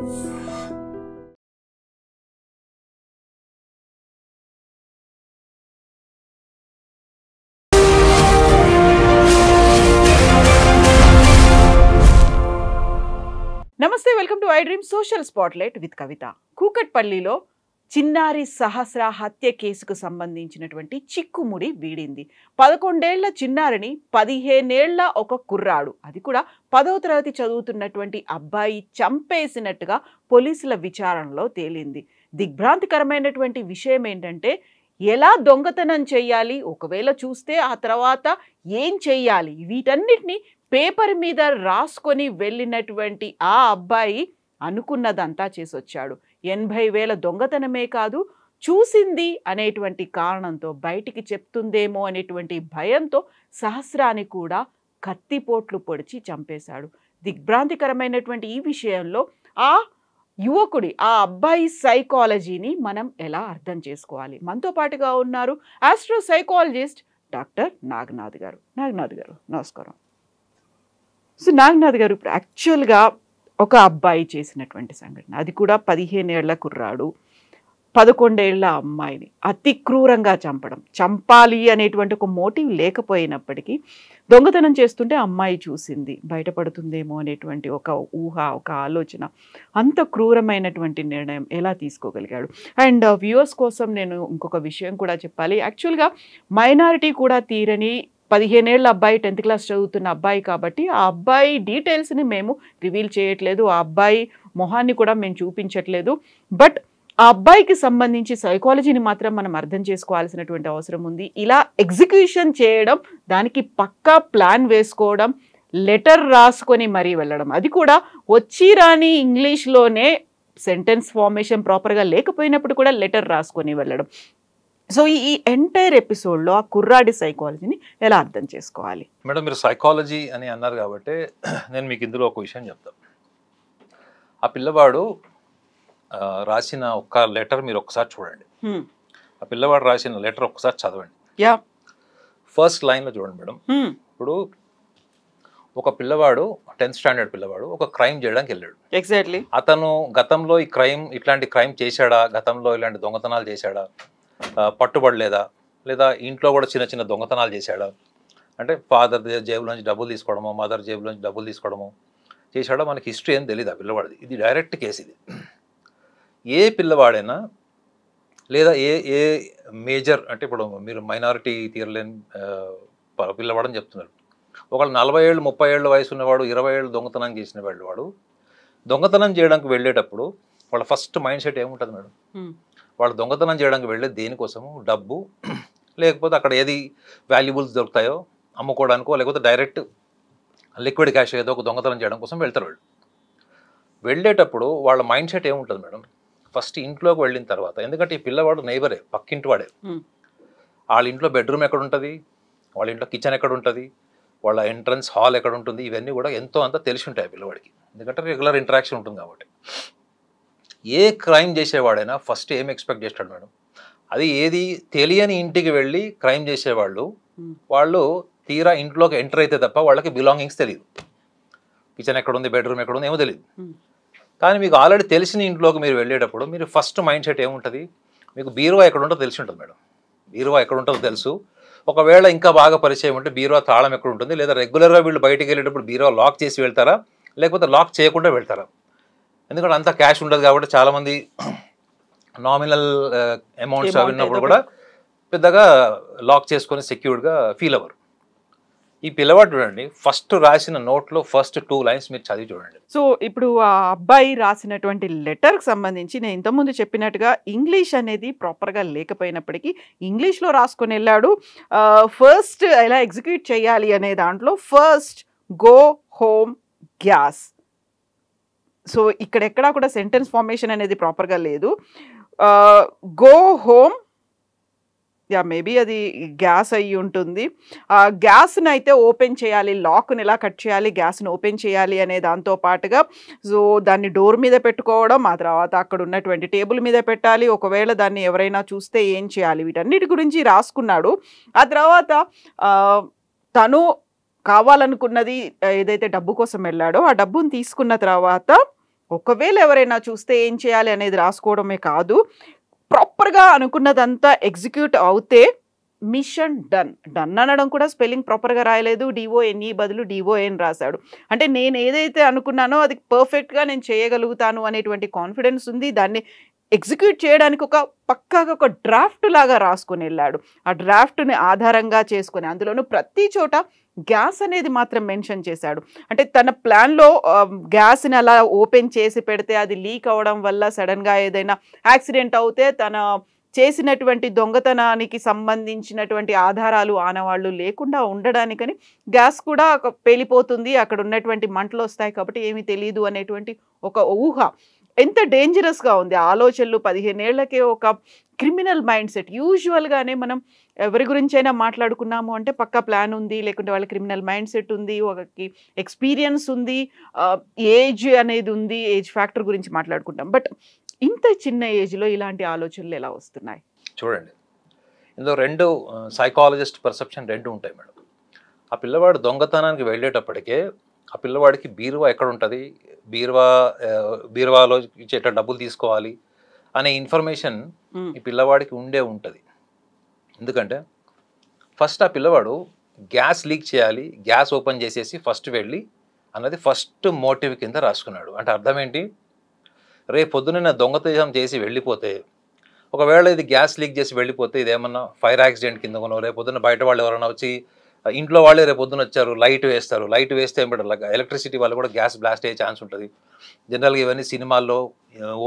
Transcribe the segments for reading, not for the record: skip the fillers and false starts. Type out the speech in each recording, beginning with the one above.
నమస్తే, welcome to I dream social spotlight with Kavitha. కూకట్పల్లిలో చిన్నారి సహస్ర హత్య కేసుకు సంబంధించినటువంటి చిక్కుముడి వీడింది. 11 ఏళ్ల చిన్నారిని 15 ఏళ్ల ఒక కుర్రాడు, అది కూడా 10వ తరగతి చదువుతున్నటువంటి అబ్బాయి చంపేసినట్టుగా పోలీసుల విచారణలో తేలింది. దిగ్భ్రాంతికరమైనటువంటి విషయం ఏంటంటే, ఎలా దొంగతనం చేయాలి, ఒకవేళ చూస్తే ఆ తర్వాత ఏం చెయ్యాలి, వీటన్నిటిని పేపర్ మీద రాసుకొని వెళ్ళినటువంటి ఆ అబ్బాయి అనుకున్నదంతా చేసొచ్చాడు. 80,000 దొంగతనమే కాదు, చూసింది అనేటువంటి కారణంతో, బయటికి చెప్తుందేమో అనేటువంటి భయంతో సహస్రాన్ని కూడా కత్తిపోట్లు పొడిచి చంపేశాడు. దిగ్భ్రాంతికరమైనటువంటి ఈ విషయంలో ఆ యువకుడి, ఆ అబ్బాయి సైకాలజీని మనం ఎలా అర్థం చేసుకోవాలి? మనతో పాటుగా ఉన్నారు ఆస్ట్రో సైకాలజిస్ట్ డాక్టర్ నాగనాథ్ గారు. నాగనాథ్ గారు నమస్కారం. సో నాగనాథ్ గారు, ఇప్పుడు యాక్చువల్గా ఒక అబ్బాయి చేసినటువంటి సంఘటన, అది కూడా 15 ఏళ్ల కుర్రాడు 11 ఏళ్ల అమ్మాయిని అతి క్రూరంగా చంపాలి అనేటువంటి ఒక మోటివ్ లేకపోయినప్పటికీ దొంగతనం చేస్తుంటే అమ్మాయి చూసింది, బయటపడుతుందేమో అనేటువంటి ఒక ఊహ, ఒక ఆలోచన, అంత క్రూరమైనటువంటి నిర్ణయం ఎలా తీసుకోగలిగాడు? అండ్ వ్యూవర్స్ కోసం నేను ఇంకొక విషయం కూడా చెప్పాలి. యాక్చువల్గా మైనారిటీ కూడా తీరని 15 ఏళ్ల అబ్బాయి, 10th క్లాస్ చదువుతున్న అబ్బాయి కాబట్టి ఆ అబ్బాయి డీటెయిల్స్ని మేము రివీల్ చేయట్లేదు, ఆ అబ్బాయి మొహాన్ని కూడా మేము చూపించట్లేదు. బట్ ఆ అబ్బాయికి సంబంధించి సైకాలజీని మాత్రం మనం అర్థం చేసుకోవాల్సినటువంటి అవసరం ఉంది. ఇలా ఎగ్జిక్యూషన్ చేయడం, దానికి పక్కా ప్లాన్ వేసుకోవడం, లెటర్ రాసుకొని మరీ వెళ్ళడం, అది కూడా వచ్చి రాని ఇంగ్లీష్లోనే, సెంటెన్స్ ఫార్మేషన్ ప్రాపర్గా లేకపోయినప్పుడు కూడా లెటర్ రాసుకొని వెళ్ళడం. సో ఈ ఎంటైర్ ఎపిసోడ్లో ఆ కుర్రాడి సైకాలజీని ఎలా అర్థం చేసుకోవాలి? మేడం, మీరు సైకాలజీ అని అన్నారు కాబట్టి నేను మీకు ఇందులో ఒక విషయం చెప్తాను. ఆ పిల్లవాడు రాసిన ఒక్క లెటర్ మీరు ఒక్కసారి చూడండి. ఆ పిల్లవాడు రాసిన లెటర్ ఒక్కసారి చదవండి. ఫస్ట్ లైన్లో చూడండి మేడం. ఇప్పుడు ఒక పిల్లవాడు 10th స్టాండర్డ్ పిల్లవాడు ఒక క్రైమ్ చేయడానికి వెళ్ళాడు. ఎగ్జాక్ట్లీ. అతను గతంలో ఇట్లాంటి క్రైమ్ చేశాడా, గతంలో ఇలాంటి దొంగతనాలు చేశాడా, పట్టుబడలేదా, లేదా ఇంట్లో కూడా చిన్న చిన్న దొంగతనాలు చేశాడా, అంటే ఫాదర్ జేబులోంచి డబ్బులు తీసుకోవడము, మదర్ జేబులోంచి డబ్బులు తీసుకోవడము చేశాడా, మనకి హిస్టరీ ఏం తెలియదు ఆ పిల్లవాడిది. ఇది డైరెక్ట్ కేసు. ఇది ఏ పిల్లవాడైనా, లేదా ఏ మేజర్, అంటే ఇప్పుడు మీరు మైనారిటీ తీరలేని పిల్లవాడని చెప్తున్నారు. ఒకళ్ళు 40 ఏళ్ళు 30 ఏళ్ళ వయసు ఉన్నవాడు 20 ఏళ్ళు దొంగతనం చేసిన వాడు దొంగతనం చేయడానికి వెళ్ళేటప్పుడు వాళ్ళ ఫస్ట్ మైండ్ సెట్ ఏముంటుంది మేడం? వాళ్ళు దొంగతనం చేయడానికి వెళ్ళేది దేనికోసము? డబ్బు, లేకపోతే అక్కడ ఏది వాల్యుబుల్స్ దొరుకుతాయో అమ్ముకోవడానికో, లేకపోతే డైరెక్ట్ లిక్విడ్ క్యాష్ ఏదో ఒక దొంగతనం చేయడం కోసం వెళ్తారు. వాళ్ళు వెళ్ళేటప్పుడు వాళ్ళ మైండ్ సెట్ ఏముంటుంది మేడం? ఫస్ట్ ఇంట్లోకి వెళ్ళిన తర్వాత, ఎందుకంటే ఈ పిల్లవాడు నైబరే, పక్కింటి వాడే, వాళ్ళ ఇంట్లో బెడ్రూమ్ ఎక్కడ ఉంటుంది, వాళ్ళ ఇంట్లో కిచెన్ ఎక్కడ ఉంటుంది, వాళ్ళ ఎంట్రన్స్ హాల్ ఎక్కడ ఉంటుంది, ఇవన్నీ కూడా ఎంతో అంత తెలిసి ఉంటాయి ఆ పిల్లవాడికి, ఎందుకంటే రెగ్యులర్ ఇంటరాక్షన్ ఉంటుంది కాబట్టి. ఏ క్రైమ్ చేసేవాడైనా ఫస్ట్ ఏం ఎక్స్పెక్ట్ చేస్తాడు మేడం? అది ఏది తెలియని ఇంటికి వెళ్ళి క్రైమ్ చేసేవాళ్ళు, వాళ్ళు తీరా ఇంట్లోకి ఎంటర్ అయితే తప్ప వాళ్ళకి బిలాంగింగ్స్ తెలియదు. కిచెన్ ఎక్కడ ఉంది, బెడ్రూమ్ ఎక్కడ ఉంది ఏమో తెలియదు. కానీ మీకు ఆల్రెడీ తెలిసిన ఇంట్లోకి మీరు వెళ్ళేటప్పుడు మీరు ఫస్ట్ మైండ్ సెట్ ఏముంటుంది? మీకు బీరువా ఎక్కడ ఉంటుందో తెలిసి ఉంటుంది మేడం. బీరువా ఎక్కడ ఉంటుందో తెలుసు. ఒకవేళ ఇంకా బాగా పరిచయం ఉంటే బీరువా తాళం ఎక్కడ ఉంటుంది, లేదా రెగ్యులర్గా వీళ్ళు బయటికి వెళ్ళేటప్పుడు బీరువా లాక్ చేసి వెళ్తారా, లేకపోతే లాక్ చేయకుండా వెళ్తారా? ఎందుకంటే అంతా క్యాష్ ఉండదు కాబట్టి చాలామంది నామినల్ అమౌంట్స్ అవి ఉన్నప్పుడు కూడా పెద్దగా లాక్ చేసుకొని సెక్యూర్డ్గా ఫీల్ అవ్వరు. ఈ పిల్లవాడు చూడండి, ఫస్ట్ రాసిన నోట్లో ఫస్ట్ 2 లైన్స్ మీరు చదివి చూడండి. సో ఇప్పుడు ఆ అబ్బాయి రాసినటువంటి లెటర్కి సంబంధించి నేను ఇంతకుముందు చెప్పినట్టుగా ఇంగ్లీష్ అనేది ప్రాపర్గా లేకపోయినప్పటికీ ఇంగ్లీష్లో రాసుకొని వెళ్ళాడు. ఫస్ట్ ఎలా ఎగ్జిక్యూట్ చేయాలి అనే దాంట్లో first go home guess. So ఇక్కడెక్కడా కూడా సెంటెన్స్ ఫార్మేషన్ అనేది ప్రాపర్గా లేదు. గో హోమ్, మేబీ అది గ్యాస్ అయ్యి ఉంటుంది. గ్యాస్ని అయితే ఓపెన్ చేయాలి, లాక్ని ఎలా కట్ చేయాలి, గ్యాస్ని ఓపెన్ చేయాలి అనే దాంతో పాటుగా సో దాన్ని డోర్ మీద పెట్టుకోవడం, ఆ తర్వాత అక్కడ ఉన్నటువంటి టేబుల్ మీద పెట్టాలి, ఒకవేళ దాన్ని ఎవరైనా చూస్తే ఏం చేయాలి, వీటన్నిటి గురించి రాసుకున్నాడు. ఆ తర్వాత తను కావాలనుకున్నది ఏదైతే డబ్బు కోసం వెళ్ళాడో ఆ డబ్బును తీసుకున్న తర్వాత ఒకవేళ ఎవరైనా చూస్తే ఏం చేయాలి అనేది రాసుకోవడమే కాదు, ప్రాపర్‌గా అనుకున్నదంతా ఎగ్జిక్యూట్ అవుతే మిషన్ డన్. డన్ అనడం కూడా స్పెల్లింగ్ ప్రాపర్‌గా రాయలేదు. డీఓఎన్ఈ బదులు డీఓఎన్ రాసాడు. అంటే నేను ఏదైతే అనుకున్నానో అది పర్ఫెక్ట్‌గా నేను చేయగలుగుతాను అనేటువంటి కాన్ఫిడెన్స్ ఉంది. దాన్ని ఎగ్జిక్యూట్ చేయడానికి పక్కాగా ఒక డ్రాఫ్ట్ లాగా రాసుకొని వెళ్ళాడు. ఆ డ్రాఫ్ట్‌ని ఆధారంగా చేసుకొని అందులోనూ ప్రతి చోట గ్యాస్ అనేది మాత్రం మెన్షన్ చేశాడు. అంటే తన ప్లాన్‌లో గ్యాస్‌ని అలా ఓపెన్ చేసి పెడితే అది లీక్ అవ్వడం వల్ల సడెన్‌గా ఏదైనా యాక్సిడెంట్ అవుతే తన చేసినటువంటి దొంగతనానికి సంబంధించినటువంటి ఆధారాలు, ఆనవాళ్ళు లేకుండా ఉండడానికని గ్యాస్ కూడా పేలిపోతుంది. అక్కడ ఉన్నటువంటి మంటలొస్తాయి కాబట్టి ఏమీ తెలీదు అనేటువంటి ఒక ఊహ. ఎంత డేంజరస్‌గా ఉంది. ఆలోచనలు 15 ఏళ్లకే ఒక క్రిమినల్ మైండ్ సెట్. యూజువల్‌గానే మనం ఎవరి గురించైనా మాట్లాడుకున్నాము అంటే పక్కా ప్లాన్ ఉంది. లేకుంటే వాళ్ళ క్రిమినల్ మైండ్ సెట్ ఉంది. ఒకకి ఎక్స్‌పీరియన్స్ ఉంది. ఏజ్ అనేది ఉంది. ఏజ్ ఫ్యాక్టర్ గురించి మాట్లాడుకుంటాం. బట్ ఇంత చిన్న ఏజ్‌లో ఇలాంటి ఆలోచనలు ఎలా వస్తున్నాయి? చూడండి, ఇందులో 2 సైకాలజిస్ట్ పర్సెప్షన్ 2 ఉంటాయి మేడం. ఆ పిల్లవాడు దొంగతనానికి వెళ్ళేటప్పటికే ఆ పిల్లవాడికి బీరువా ఎక్కడుంటది, బీరువాలో ఇచ్చేట డబ్బులు తీసుకోవాలి అనే ఇన్ఫర్మేషన్ ఈ పిల్లవాడికి ఉంటది. ఎందుకంటే ఫస్ట్ ఆ పిల్లవాడు గ్యాస్ లీక్ చేయాలి, గ్యాస్ ఓపెన్ చేసేసి ఫస్ట్ వెళ్ళి అన్నది ఫస్ట్ మోటివ్ కింద రాసుకున్నాడు. అంటే అర్థం ఏంటి, రేపు పొద్దున్న దొంగతనం చేసి వెళ్ళిపోతే, ఒకవేళ ఇది గ్యాస్ లీక్ చేసి వెళ్ళిపోతే ఇదేమన్నా ఫైర్ యాక్సిడెంట్ కింద కొనో, రేపు పొద్దున్న బయట వాళ్ళు ఎవరైనా వచ్చి ఇంట్లో వాళ్ళే రేపు పొద్దున్న వచ్చారు లైట్ వేస్తారు, లైట్ వేస్తే ఏమిటో ఎలక్ట్రిసిటీ వాళ్ళు కూడా గ్యాస్ బ్లాస్ట్ అయ్యే ఛాన్స్ ఉంటుంది. జనరల్గా ఇవన్నీ సినిమాల్లో,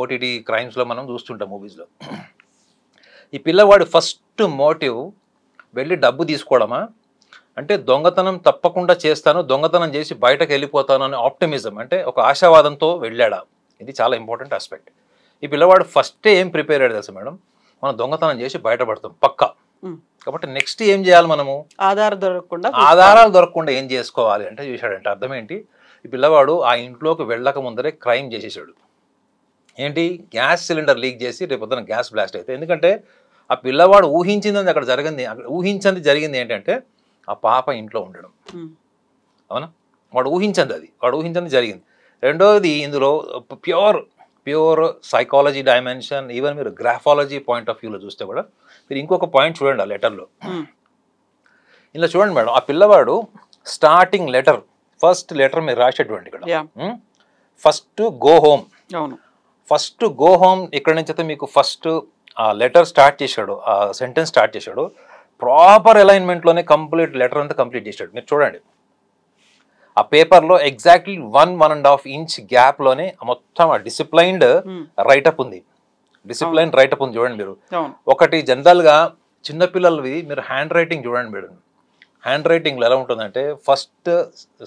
ఓటీటీ క్రైమ్స్లో మనం చూస్తుంటాం, మూవీస్లో. ఈ పిల్లవాడు ఫస్ట్ మోటివ్ వెళ్ళి డబ్బు తీసుకోవడమా, అంటే దొంగతనం తప్పకుండా చేస్తాను, దొంగతనం చేసి బయటకు వెళ్ళిపోతాను అనే ఆప్టిమిజం, అంటే ఒక ఆశావాదంతో వెళ్ళాడా? ఇది చాలా ఇంపార్టెంట్ ఆస్పెక్ట్. ఈ పిల్లవాడు ఫస్టే ఏం ప్రిపేర్ అయ్యాడు తెలుసా మేడం, మనం దొంగతనం చేసి బయటపడతాం పక్కా. కాబట్టి నెక్స్ట్ ఏం చేయాలి మనము, ఆధారాలు దొరకకుండా ఏం చేసుకోవాలి అంటే చూశాడంటే అర్థం ఏంటి, ఈ పిల్లవాడు ఆ ఇంట్లోకి వెళ్ళక ముందరే క్రైమ్ చేసేసాడు. ఏంటి, గ్యాస్ సిలిండర్ లీక్ చేసి రేపు పొద్దున గ్యాస్ బ్లాస్ట్ అయితే. ఎందుకంటే ఆ పిల్లవాడు ఊహించింది అక్కడ జరిగింది ఏంటంటే ఆ పాప ఇంట్లో ఉండడం. అవునా, వాడు ఊహించింది జరిగింది. రెండోది ఇందులో ప్యూర్ సైకాలజీ డైమెన్షన్, ఈవెన్ మీరు గ్రాఫాలజీ పాయింట్ ఆఫ్ వ్యూలో చూస్తే కూడా మీరు ఇంకొక పాయింట్ చూడండి ఆ లెటర్లో. ఇలా చూడండి మేడం, ఆ పిల్లవాడు స్టార్టింగ్ లెటర్, ఫస్ట్ లెటర్ మీరు రాసేటువంటి ఇక్కడ first go home. First go home ఇక్కడ నుంచి అయితే మీకు ఫస్ట్ ఆ లెటర్ స్టార్ట్ చేశాడు, ఆ సెంటెన్స్ స్టార్ట్ చేశాడు. ప్రాపర్ అలైన్మెంట్లోనే కంప్లీట్ లెటర్ అంతా కంప్లీట్ చేశాడు. మీరు చూడండి ఆ పేపర్లో ఎగ్జాక్ట్లీ 1.5 ఇంచ్ గ్యాప్లోనే మొత్తం ఆ డిసిప్లైన్డ్ రైటప్ ఉంది. చూడండి మీరు. ఒకటి జనరల్గా చిన్నపిల్లలవి మీరు హ్యాండ్ రైటింగ్ చూడండి మేడం. హ్యాండ్ రైటింగ్లో ఎలా ఉంటుందంటే ఫస్ట్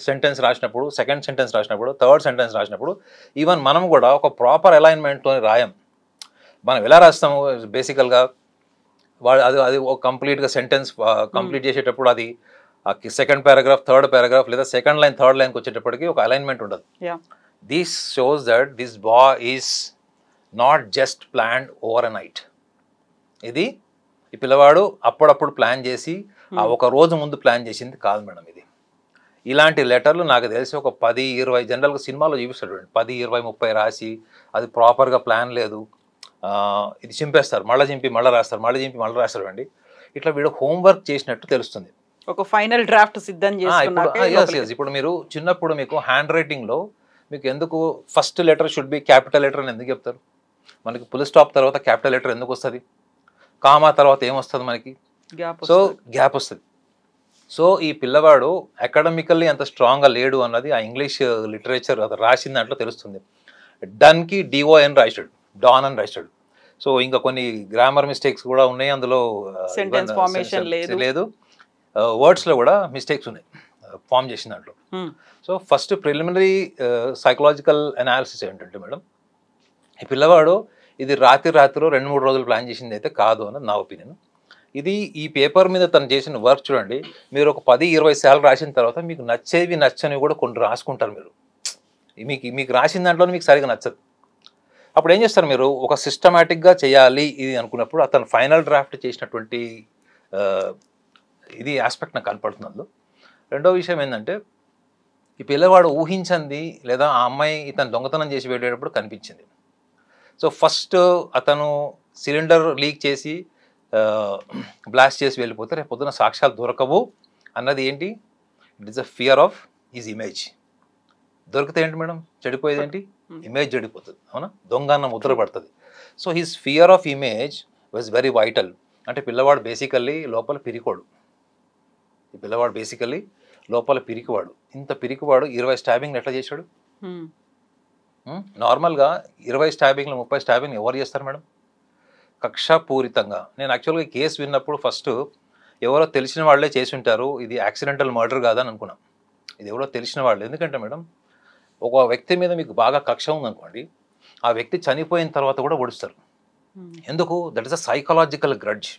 సెంటెన్స్ రాసినప్పుడు, సెకండ్ సెంటెన్స్ రాసినప్పుడు, థర్డ్ సెంటెన్స్ రాసినప్పుడు ఈవెన్ మనం కూడా ఒక ప్రాపర్ అలైన్మెంట్తో రాయం. మనం ఎలా రాస్తాము బేసికల్గా, అది ఒక కంప్లీట్గా సెంటెన్స్ కంప్లీట్ చేసేటప్పుడు అది సెకండ్ పారాగ్రాఫ్, థర్డ్ పారాగ్రాఫ్ లేదా సెకండ్ లైన్, థర్డ్ లైన్కి వచ్చేటప్పటికి ఒక అలైన్మెంట్ ఉండదు. This shows that this boy is not just planned over a night. ఇది ఈ పిల్లవాడు అప్పుడప్పుడు ప్లాన్ చేసి ఒక రోజు ముందు ప్లాన్ చేసింది కాదు మేడం. ఇది ఇలాంటి లెటర్లు నాకు తెలిసి ఒక 10-20 జనరల్గా సినిమాలో చూపిస్తాడు, 10-20-30 రాసి అది ప్రాపర్గా ప్లాన్ లేదు, ఇది చింపేస్తారు, మళ్ళీ చింపి మళ్ళీ రాస్తారు, మళ్ళీ చింపి మళ్ళీ రాస్తారు అండి. ఇట్లా వీడు హోంవర్క్ చేసినట్టు తెలుస్తుంది. ఒక ఫైనల్ డ్రాఫ్ట్ సిద్ధం చేసుకున్నాక. ఇప్పుడు మీరు చిన్నప్పుడు మీకు హ్యాండ్ రైటింగ్లో మీకు ఎందుకు first letter should be capital letter అని ఎందుకు చెప్తారు? మనకి ఫుల్ స్టాప్ తర్వాత క్యాపిటల్ లెటర్ ఎందుకు వస్తుంది? కామా తర్వాత ఏమొస్తుంది మనకి? గ్యాప్ వస్తుంది. సో ఈ పిల్లవాడు అకాడమికల్లీ అంత స్ట్రాంగ్గా లేడు అన్నది ఆ ఇంగ్లీష్ లిటరేచర్ అది రాసిన దాంట్లో తెలుస్తుంది. డన్కి డిఓఎన్ రాశాడు, డాన్ అని రాశాడు. సో ఇంకా కొన్ని గ్రామర్ మిస్టేక్స్ కూడా ఉన్నాయి అందులో, సెంటెన్స్ ఫార్మేషన్ లేదు, వర్డ్స్లో కూడా మిస్టేక్స్ ఉన్నాయి ఫామ్ చేసిన దాంట్లో. So first preliminary psychological analysis ఏంటంటే మేడం, ఈ పిల్లవాడు ఇది రాత్రిలో 2-3 రోజులు ప్లాన్ చేసింది అయితే కాదు అన్నది నా ఒపీనియన్. ఇది ఈ పేపర్ మీద తను చేసిన వర్క్ చూడండి, మీరు ఒక 10-20 సార్లు రాసిన తర్వాత మీకు నచ్చేవి నచ్చనివి కూడా కొన్ని రాసుకుంటారు మీరు. మీకు రాసిన దాంట్లో మీకు సరిగా నచ్చదు. అప్పుడు ఏం చేస్తారు మీరు, ఒక సిస్టమేటిక్గా చేయాలి ఇది అనుకున్నప్పుడు అతను ఫైనల్ డ్రాఫ్ట్ చేసినటువంటి ఇది ఆస్పెక్ట్ నాకు కనపడుతుంది అందులో. రెండో విషయం ఏంటంటే ఈ పిల్లవాడు ఊహించింది లేదా ఆ అమ్మాయి ఇతను దొంగతనం చేసి వెళ్ళేటప్పుడు కనిపించింది. సో ఫస్ట్ అతను సిలిండర్ లీక్ చేసి బ్లాస్ట్ చేసి వెళ్ళిపోతే రేపు పొద్దున సాక్ష్యాలు దొరకవు అన్నది ఏంటి? It is a fear of his image. దొరికితే ఏంటి మేడం? చెడిపోయేది ఏంటి? ఇమేజ్ చెడిపోతుంది, అవునా? దొంగ అన్న ముద్ర పడుతుంది. So his fear of image was very vital. అంటే పిల్లవాడు బేసికల్లీ లోపల పిరికోడు. ఈ పిల్లవాడు బేసికల్లీ లోపల పిరికివాడు. ఇంత పిరికివాడు 20 స్టాబింగ్లు ఎట్లా చేశాడు? నార్మల్గా 20 స్టాబింగ్లు 30 స్టాబింగ్లు ఎవరు చేస్తారు మేడం? కక్షాపూరితంగా. నేను యాక్చువల్గా ఈ కేసు విన్నప్పుడు ఫస్ట్ ఎవరో తెలిసిన వాళ్ళే చేసి ఉంటారు, ఇది యాక్సిడెంటల్ మర్డర్ కాదని అనుకున్నాం. ఇది ఎవరో తెలిసిన వాళ్ళు. ఎందుకంటే మేడం, ఒక వ్యక్తి మీద మీకు బాగా కక్ష ఉందనుకోండి, ఆ వ్యక్తి చనిపోయిన తర్వాత కూడా ఓడిస్తారు. ఎందుకు? That is a psychological grudge,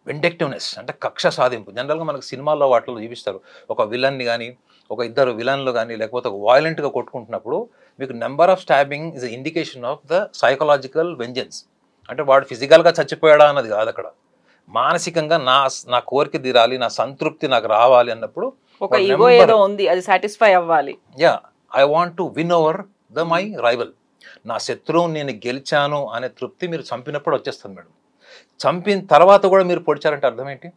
vindictiveness, అంటే కక్ష సాధింపు. జనరల్గా మనకు సినిమాల్లో వాటిలో చూపిస్తారు, ఒక విలన్ని కానీ ఒక ఇద్దరు విలన్లు కానీ లేకపోతే ఒక వాయిలెంట్గా కొట్టుకుంటున్నప్పుడు మీకు number of stabbing is indication of the psychological vengeance. అంటే వాడు ఫిజికల్గా చచ్చిపోయాడా అన్నది కాదు అక్కడ, మానసికంగా నా కోరిక తీరాలి, నా సంతృప్తి నాకు రావాలి అన్నప్పుడు ఒక ఈగో ఏదో ఉంది, అది సాటిస్ఫై అవ్వాలి. Yeah, I want to win over the my rival. నా శత్రువుని నేను గెలిచాను అనే తృప్తి మీరు చంపినప్పుడు వచ్చేస్తుంది మేడం. చంపిన తర్వాత కూడా మీరు పొడిచారంటే అర్థం ఏంటి?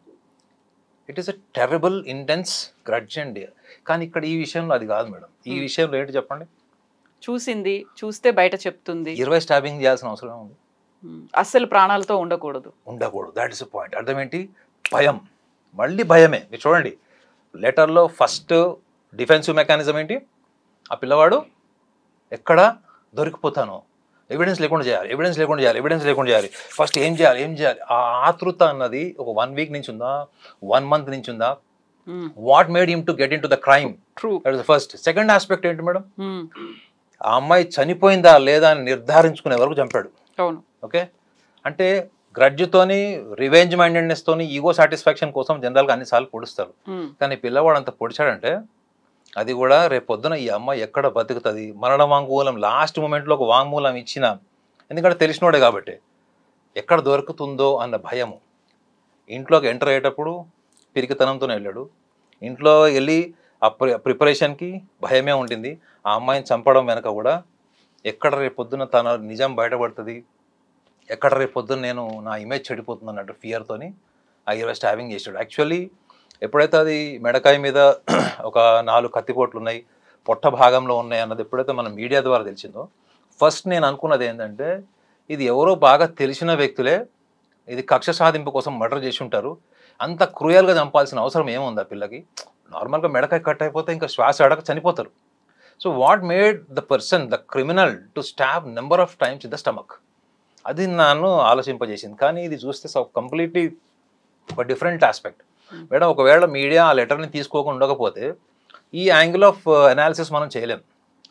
It is a terrible intense grudge అండి. కానీ ఇక్కడ ఈ విషయంలో అది కాదు మేడం. ఈ విషయంలో ఏంటి చెప్పండి? చూస్తే బయట చెప్తుంది. 20 స్టాబింగ్ చేయాల్సిన అవసరం ఉంది? అస్సలు ప్రాణాలతో ఉండకూడదు. That is point. అర్థం ఏంటి? భయం. మళ్ళీ భయమే. మీరు చూడండి, లెటర్లో ఫస్ట్ డిఫెన్సివ్ మెకానిజం ఏంటి? ఆ పిల్లవాడు ఎక్కడ దొరికిపోతాను, ఎవిడెన్స్ లేకుండా చేయాలి. ఫస్ట్ ఏం చేయాలి. ఆ ఆతృత అన్నది ఒక 1 వీక్ నుంచి ఉందా, 1 మంత్ నుంచి ఉందా? What made him to get in to the crime? That is the first. Second aspect ఏంటి మేడం? ఆ అమ్మాయి చనిపోయిందా లేదా అని నిర్ధారించుకునే వరకు చంపాడు. ఓకే, అంటే గ్రడ్జ్తోని, రివెంజ్ మైండెడ్నెస్ తోని, ఈగో సాటిస్ఫాక్షన్ కోసం జనరల్గా అన్నిసార్లు పొడుస్తారు. కానీ పిల్లవాడు అంత పొడిచాడంటే అది కూడా రేపు పొద్దున ఈ అమ్మాయి ఎక్కడ బతుకుతుంది, మరణ వాంగ్మూలం లాస్ట్ మూమెంట్లో ఒక వాంగ్మూలం ఇచ్చిన, ఎందుకంటే తెలిసినోడే కాబట్టి ఎక్కడ దొరుకుతుందో అన్న భయము. ఇంట్లోకి ఎంటర్ అయ్యేటప్పుడు పిరికితనంతోనే వెళ్ళాడు. ఇంట్లో వెళ్ళి ఆ ప్రిపరేషన్కి భయమే ఉంటుంది. ఆ అమ్మాయిని చంపడం వెనక కూడా ఎక్కడ రేపు పొద్దున తన నిజం బయటపడుతుంది, ఎక్కడ రేపు పొద్దున నేను నా ఇమేజ్ చెడిపోతుంది అన్నట్టు ఫియర్తోని ఆ 20 స్టాబింగ్ చేశాడు. యాక్చువల్లీ ఎప్పుడైతే అది మెడకాయ మీద ఒక 4 కత్తిపోట్లు ఉన్నాయి, పొట్ట భాగంలో ఉన్నాయి అన్నది ఎప్పుడైతే మనం మీడియా ద్వారా తెలిసిందో, ఫస్ట్ నేను అనుకున్నది ఏంటంటే ఇది ఎవరో బాగా తెలిసిన వ్యక్తులే ఇది కక్ష సాధింపు కోసం మర్డర్ చేసి ఉంటారు, అంత క్రూయల్గా చంపాల్సిన అవసరం ఏముంది ఆ పిల్లకి? నార్మల్గా మెడకాయ కట్ అయిపోతే ఇంకా శ్వాస ఆడక చనిపోతారు. So what made the person, the criminal, to stab number of times in the stomach? అది నన్ను ఆలోచింపజేసింది. కానీ ఇది చూస్తే కంప్లీట్లీ ఒక డిఫరెంట్ ఆస్పెక్ట్ మేడం. ఒకవేళ మీడియా ఆ లెటర్ని తీసుకోకుండా ఉండకపోతే ఈ యాంగిల్ ఆఫ్ అనాలిసిస్ మనం చేయలేం.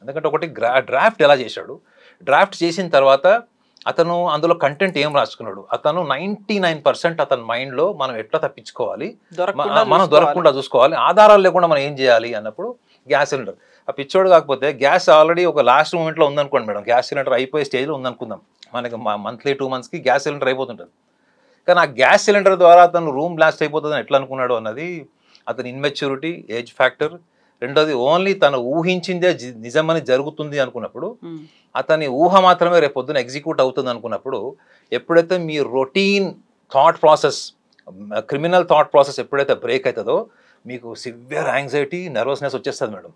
ఎందుకంటే ఒకటి డ్రాఫ్ట్ ఎలా చేశాడు, డ్రాఫ్ట్ చేసిన తర్వాత అతను అందులో కంటెంట్ ఏం రాసుకున్నాడు, అతను 99% అతని మైండ్లో మనం ఎట్లా తప్పించుకోవాలి, మనం దొరకకుండా చూసుకోవాలి, ఆధారాలు లేకుండా మనం ఏం చేయాలి అన్నప్పుడు గ్యాస్ సిలిండర్. ఆ పిచ్చోడు కాకపోతే గ్యాస్ ఆల్రెడీ ఒక లాస్ట్ మూమెంట్లో ఉందనుకోండి మేడం, గ్యాస్ సిలిండర్ అయిపోయే స్టేజ్లో ఉందనుకుందాం, మనకి మంత్లీ 2 monthsకి గ్యాస్ సిలిండర్ అయిపోతుంటుంది. కానీ ఆ గ్యాస్ సిలిండర్ ద్వారా అతను రూమ్ బ్లాస్ట్ అయిపోతుందని ఎట్లా అనుకున్నాడు అన్నది అతని ఇన్మెచ్యూరిటీ, ఏజ్ ఫ్యాక్టర్. రెండోది ఓన్లీ తను ఊహించిందే నిజమని జరుగుతుంది అనుకున్నప్పుడు, అతని ఊహ మాత్రమే రేపు పొద్దున ఎగ్జిక్యూట్ అవుతుంది అనుకున్నప్పుడు, ఎప్పుడైతే మీ routine thought process, criminal thought process ఎప్పుడైతే బ్రేక్ అవుతుందో మీకు సివియర్ యాంగ్జైటీ, నర్వస్నెస్ వచ్చేస్తుంది మేడం.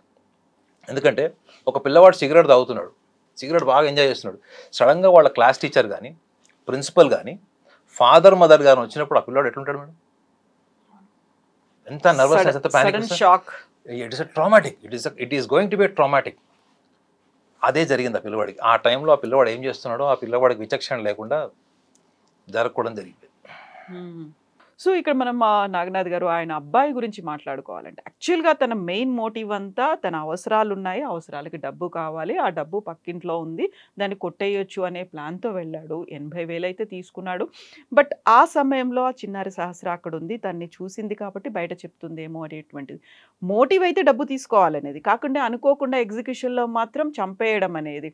ఎందుకంటే ఒక పిల్లవాడు సిగరెట్ తాగుతున్నాడు, సిగరెట్ బాగా ఎంజాయ్ చేస్తున్నాడు, సడన్గా వాళ్ళ క్లాస్ టీచర్ కానీ, ప్రిన్సిపల్ కానీ, ఫాదర్ మదర్ కానీ వచ్చినప్పుడు ఆ పిల్లవాడు ఎట్లుంటాడు మేడం? ఎంత నర్వస్నెస్, ఎంత panic, shock. It is traumatic, it is going to be traumatic. అదే జరిగింది ఆ పిల్లవాడికి. ఆ టైంలో ఆ పిల్లవాడు ఏం చేస్తున్నాడో ఆ పిల్లవాడికి విచక్షణ లేకుండా జరగకూడదు జరిగింది. సో ఇక్కడ మనం నాగనాథ్ గారు ఆయన అబ్బాయి గురించి మాట్లాడుకోవాలంటే, యాక్చువల్గా తన మెయిన్ మోటివ్ అంతా తన అవసరాలు ఉన్నాయి, అవసరాలకి డబ్బు కావాలి, ఆ డబ్బు పక్కింట్లో ఉంది, దాన్ని కొట్టేయొచ్చు అనే ప్లాన్తో వెళ్ళాడు. 80,000 అయితే తీసుకున్నాడు. బట్ ఆ సమయంలో ఆ చిన్నారి సహస్ర అక్కడ ఉంది, తన్ని చూసింది కాబట్టి బయట చెప్తుందేమో అనేటువంటిది. మోటివ్ అయితే డబ్బు తీసుకోవాలనేది కాకుండా అనుకోకుండా ఎగ్జిక్యూషన్లో మాత్రం చంపేయడం అనేది.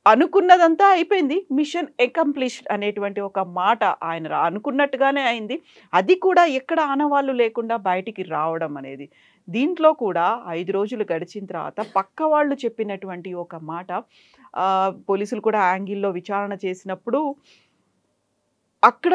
అనుకున్నదంతా అయిపోయింది, మిషన్ అకంప్లిష్డ్ అనేటువంటి ఒక మాట ఆయన అనుకున్నట్టుగానే అయింది. అది కూడా ఎక్కడ ఆనవాళ్ళు లేకుండా బయటికి రావడం అనేది దీంట్లో కూడా 5 రోజులు గడిచిన తర్వాత పక్క వాళ్ళు చెప్పినటువంటి ఒక మాట పోలీసులు కూడా యాంగిల్‌లో విచారణ చేసినప్పుడు అక్కడ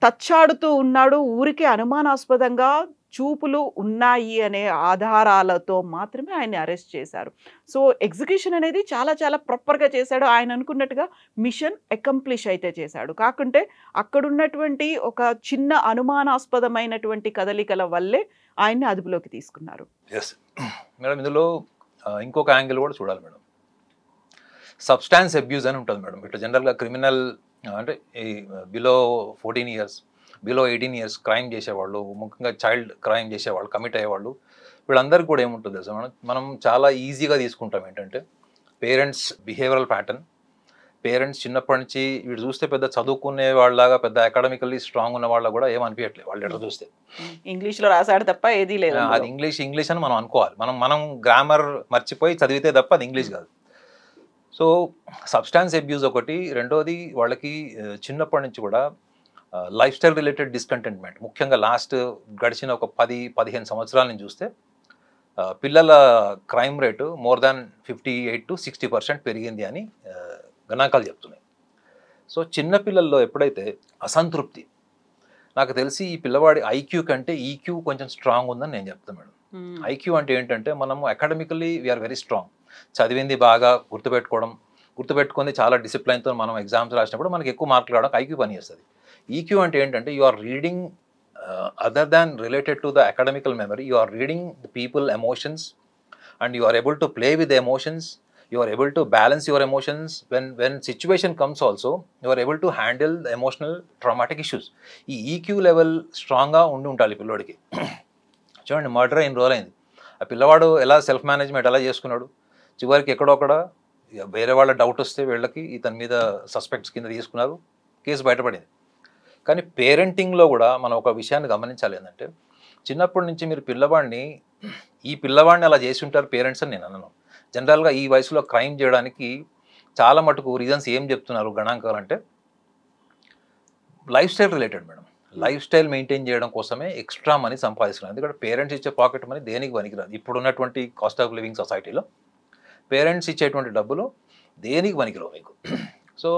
తచ్చాడుతూ ఉన్నాడు. ఊరికే అనుమానాస్పదంగా చూపులు ఉన్నాయి అనే ఆధారాలతో మాత్రమే ఆయన్ని అరెస్ట్ చేశారు. సో, ఎగ్జిక్యూషన్ అనేది చాలా చాలా ప్రాపర్‌గా చేశాడు. ఆయన అనుకున్నట్టుగా మిషన్ అకంప్లిష్ అయితే చేశాడు. కాకుంటే అక్కడున్నటువంటి ఒక చిన్న అనుమానాస్పదమైనటువంటి కదలికల వల్లే ఆయన్ని అదుపులోకి తీసుకున్నారు. యెస్. మేడం ఇందులో ఇంకొక యాంగిల్ కూడా చూడాలి మేడం. సబ్స్టాన్స్ అబ్యూజ్ అని ఉంటుంది మేడం. ఇట్లా జనరల్‌గా క్రిమినల్ అంటే ఈ below 14 years, below 18 years crime చేసేవాళ్ళు, ముఖ్యంగా చైల్డ్ క్రైమ్ చేసేవాళ్ళు, కమిట్ అయ్యేవాళ్ళు, వీళ్ళందరికీ కూడా ఏముంటుంది తెలుసా మేడం, మనం చాలా ఈజీగా తీసుకుంటాం ఏంటంటే పేరెంట్స్ బిహేవియరల్ ప్యాటర్న్. పేరెంట్స్ చిన్నప్పటి నుంచి వీడు చూస్తే పెద్ద చదువుకునే వాళ్ళలాగా పెద్ద అకాడమికల్లీ స్ట్రాంగ్ ఉన్న వాళ్ళ కూడా ఏమనిపించట్లేదు వాళ్ళు ఎట్లా చూస్తే. ఇంగ్లీష్‌లో రాసాడు తప్ప ఏదీ లేదు. అది ఇంగ్లీష్ అని మనం అనుకోవాలి. మనం గ్రామర్ మర్చిపోయి చదివితే తప్ప అది ఇంగ్లీష్ కాదు. సో సబ్స్టాన్స్ అబ్యూజ్ ఒకటి. రెండోది వాళ్ళకి చిన్నప్పటి నుంచి కూడా లైఫ్ స్టైల్ రిలేటెడ్ డిస్కంటెంట్మెంట్. ముఖ్యంగా లాస్ట్ గడిచిన ఒక 10-15 సంవత్సరాల నుంచి చూస్తే పిల్లల crime rate more than 58 to 60% పెరిగింది అని గణాంకాలు చెప్తున్నాయి. సో చిన్నపిల్లల్లో ఎప్పుడైతే అసంతృప్తి, నాకు తెలిసి ఈ పిల్లవాడి ఐక్యూ కంటే ఈక్యూ కొంచెం స్ట్రాంగ్ ఉందని నేను చెప్తాను మేడం. ఐక్యూ అంటే ఏంటంటే మనము అకాడమికల్లీ వీఆర్ వెరీ స్ట్రాంగ్. చదివింది బాగా గుర్తుపెట్టుకుంది చాలా డిసిప్లైన్తో మనం ఎగ్జామ్స్ రాసినప్పుడు మనకి ఎక్కువ మార్కులు రావడానికి ఐక్యూ పని చేస్తుంది. ఈక్యూ అంటే ఏంటంటే you are reading other than related to the academical memory, you are reading the people emotions and you are able to play with emotions, you are able to balance your emotions when situation comes also, you are able to handle the emotional traumatic issues. ఈ EQ level స్ట్రాంగ్గా ఉండాలి పిల్లోడికి. చూడండి, murder అయిన రోజులైంది, ఆ పిల్లవాడు ఎలా సెల్ఫ్ మేనేజ్మెంట్ ఎలా చేసుకున్నాడు, చివరికి ఎక్కడొక్కడ వేరే వాళ్ళ డౌట్ వస్తే వీళ్ళకి ఇతని మీద సస్పెక్ట్స్ కింద తీసుకున్నారు, కేసు బయటపడింది. కానీ పేరెంటింగ్లో కూడా మనం ఒక విషయాన్ని గమనించాలి, ఏంటంటే చిన్నప్పటి నుంచి మీరు ఈ పిల్లవాడిని అలా చేసి ఉంటారు పేరెంట్స్ అని నేను అన్నాను. జనరల్గా ఈ వయసులో క్రైమ్ చేయడానికి చాలా మటుకు రీజన్స్ ఏం చెప్తున్నారు గణాంకాలు అంటే life style related madam. Life style maintain చేయడం కోసమే ఎక్స్ట్రా మనీ సంపాదిస్తున్నారు. ఎందుకంటే పేరెంట్స్ ఇచ్చే పాకెట్ మనీ దేనికి పనికిరాదు. ఇప్పుడు ఉన్నటువంటి కాస్ట్ ఆఫ్ లివింగ్ సొసైటీలో పేరెంట్స్ ఇచ్చేటువంటి డబ్బులు దేనికి పనికిరావు మీకు. సో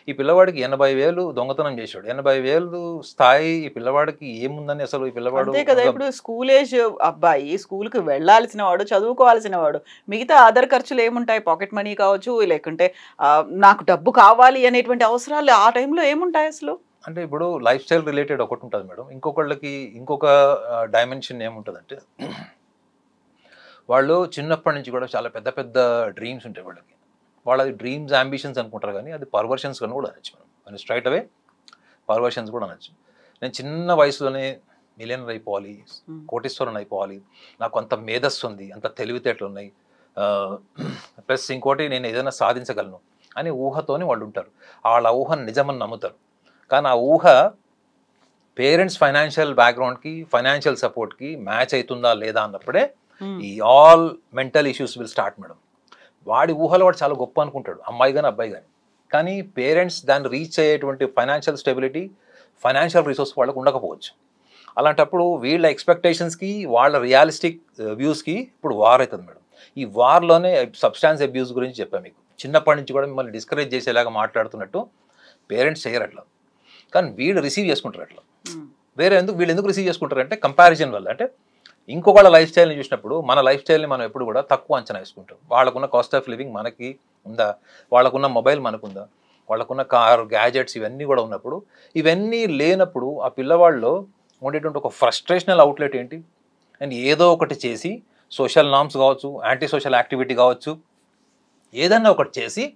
ఈ పిల్లవాడికి 80,000 దొంగతనం చేశాడు. 80,000 స్థాయి ఈ పిల్లవాడికి ఏముందని అసలు ఈ పిల్లవాడు. అంతే కదా, ఇప్పుడు స్కూల్ ఏజ్ అబ్బాయి, స్కూల్కి వెళ్ళాల్సిన వాడు, చదువుకోవాల్సిన వాడు, మిగతా అదర్ ఖర్చులు ఏముంటాయి, పాకెట్ మనీ కావచ్చు, లేకుంటే నాకు డబ్బు కావాలి అనేటువంటి అవసరాలు ఆ టైంలో ఏముంటాయి అసలు. అంటే ఇప్పుడు లైఫ్ స్టైల్ రిలేటెడ్ ఒకటి ఉంటుంది మేడం. ఇంకొక డైమెన్షన్ ఏముంటుందంటే వాళ్ళు చిన్నప్పటి నుంచి కూడా చాలా పెద్ద పెద్ద డ్రీమ్స్ ఉంటాయి వాళ్ళకి. వాళ్ళది డ్రీమ్స్ అంబిషన్స్ అనుకుంటారు, కానీ అది పర్వర్షన్స్ కానీ కూడా అనొచ్చు మనం స్ట్రైట్ అవే పర్వర్షన్స్ కూడా అనొచ్చు. నేను చిన్న వయసులోనే మిలియనర్ అయిపోవాలి, కోటీశ్వరుని అయిపోవాలి, నాకు అంత మేధస్సు ఉంది, అంత తెలివితేటలు ఉన్నాయి, ప్లస్ ఇంకోటి నేను ఏదైనా సాధించగలను అని ఊహతోని వాళ్ళు ఉంటారు. వాళ్ళ ఊహను నిజమని నమ్ముతారు. కానీ ఆ ఊహ పేరెంట్స్ ఫైనాన్షియల్ బ్యాక్గ్రౌండ్కి, ఫైనాన్షియల్ సపోర్ట్కి మ్యాచ్ అవుతుందా లేదా అన్నప్పుడే ఈ all mental issues will start madam. వాడి ఊహలో వాడు చాలా గొప్ప అనుకుంటాడు, అమ్మాయి కానీ అబ్బాయి కానీ. కానీ పేరెంట్స్ దాన్ని రీచ్ అయ్యేటువంటి ఫైనాన్షియల్ స్టెబిలిటీ, ఫైనాన్షియల్ రిసోర్స్ వాళ్ళకు ఉండకపోవచ్చు. అలాంటప్పుడు వీళ్ళ ఎక్స్పెక్టేషన్స్కి, వాళ్ళ రియలిస్టిక్ వ్యూస్కి ఇప్పుడు వార్ అవుతుంది మేడం. ఈ వార్లోనే సబ్స్టాన్స్ అబ్యూస్ గురించి చెప్పాను మీకు. చిన్నప్పటి నుంచి కూడా మిమ్మల్ని డిస్కరేజ్ చేసేలాగా మాట్లాడుతున్నట్టు పేరెంట్స్ చేయరు అట్లా, కానీ వీళ్ళు రిసీవ్ చేసుకుంటారు అట్లా. వీళ్ళు ఎందుకు రిసీవ్ చేసుకుంటారంటే కంపారిజన్ వల్ల. అంటే ఇంకొకళ్ళ లైఫ్ స్టైల్ని చూసినప్పుడు మన లైఫ్ స్టైల్ని మనం ఎప్పుడు కూడా తక్కువ అంచనా వేసుకుంటాం. వాళ్ళకున్న కాస్ట్ ఆఫ్ లివింగ్ మనకి ఉందా, వాళ్ళకున్న మొబైల్ మనకుందా, వాళ్ళకున్న కార్, గ్యాజెట్స్ ఇవన్నీ కూడా ఉన్నప్పుడు, ఇవన్నీ లేనప్పుడు ఆ పిల్లవాళ్ళలో ఉండేటువంటి ఒక ఫ్రస్ట్రేషనల్ అవుట్లెట్ ఏంటి, అండ్ ఏదో ఒకటి చేసి సోషల్ నార్మ్స్ కావచ్చు, యాంటీ సోషల్ యాక్టివిటీ కావచ్చు, ఏదన్నా ఒకటి చేసి